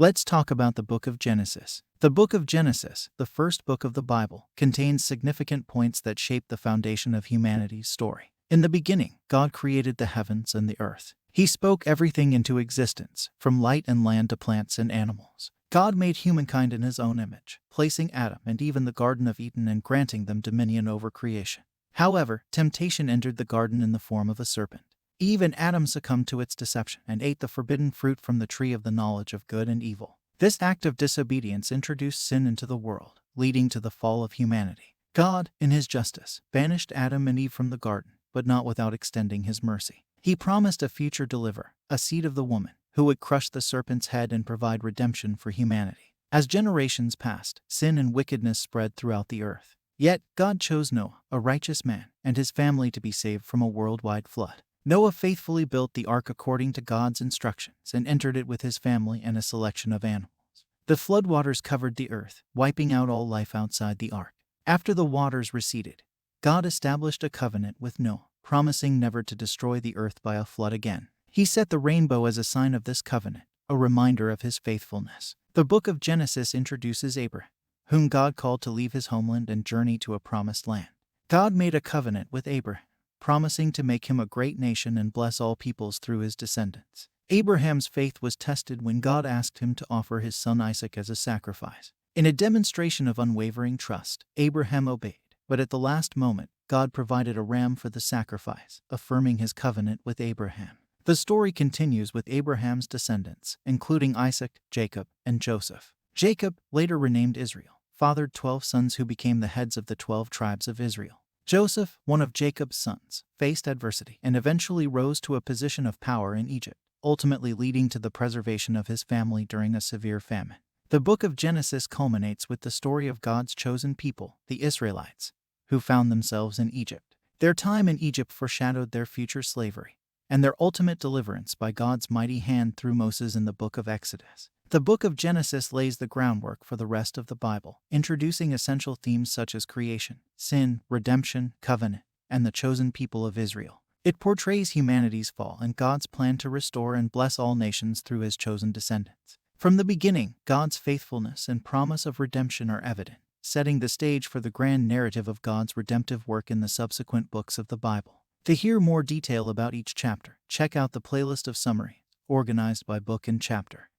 Let's talk about the book of Genesis. The book of Genesis, the first book of the Bible, contains significant points that shape the foundation of humanity's story. In the beginning, God created the heavens and the earth. He spoke everything into existence, from light and land to plants and animals. God made humankind in His own image, placing Adam and Eve in the Garden of Eden and granting them dominion over creation. However, temptation entered the garden in the form of a serpent. Eve and Adam succumbed to its deception and ate the forbidden fruit from the tree of the knowledge of good and evil. This act of disobedience introduced sin into the world, leading to the fall of humanity. God, in His justice, banished Adam and Eve from the garden, but not without extending His mercy. He promised a future deliverer, a seed of the woman, who would crush the serpent's head and provide redemption for humanity. As generations passed, sin and wickedness spread throughout the earth. Yet, God chose Noah, a righteous man, and his family to be saved from a worldwide flood. Noah faithfully built the ark according to God's instructions and entered it with his family and a selection of animals. The floodwaters covered the earth, wiping out all life outside the ark. After the waters receded, God established a covenant with Noah, promising never to destroy the earth by a flood again. He set the rainbow as a sign of this covenant, a reminder of His faithfulness. The book of Genesis introduces Abraham, whom God called to leave his homeland and journey to a promised land. God made a covenant with Abraham, promising to make him a great nation and bless all peoples through his descendants. Abraham's faith was tested when God asked him to offer his son Isaac as a sacrifice. In a demonstration of unwavering trust, Abraham obeyed, but at the last moment, God provided a ram for the sacrifice, affirming His covenant with Abraham. The story continues with Abraham's descendants, including Isaac, Jacob, and Joseph. Jacob, later renamed Israel, fathered 12 sons who became the heads of the 12 tribes of Israel. Joseph, one of Jacob's sons, faced adversity and eventually rose to a position of power in Egypt, ultimately leading to the preservation of his family during a severe famine. The book of Genesis culminates with the story of God's chosen people, the Israelites, who found themselves in Egypt. Their time in Egypt foreshadowed their future slavery and their ultimate deliverance by God's mighty hand through Moses in the book of Exodus. The book of Genesis lays the groundwork for the rest of the Bible, introducing essential themes such as creation, sin, redemption, covenant, and the chosen people of Israel. It portrays humanity's fall and God's plan to restore and bless all nations through His chosen descendants. From the beginning, God's faithfulness and promise of redemption are evident, setting the stage for the grand narrative of God's redemptive work in the subsequent books of the Bible. To hear more detail about each chapter, check out the playlist of summaries, organized by book and chapter.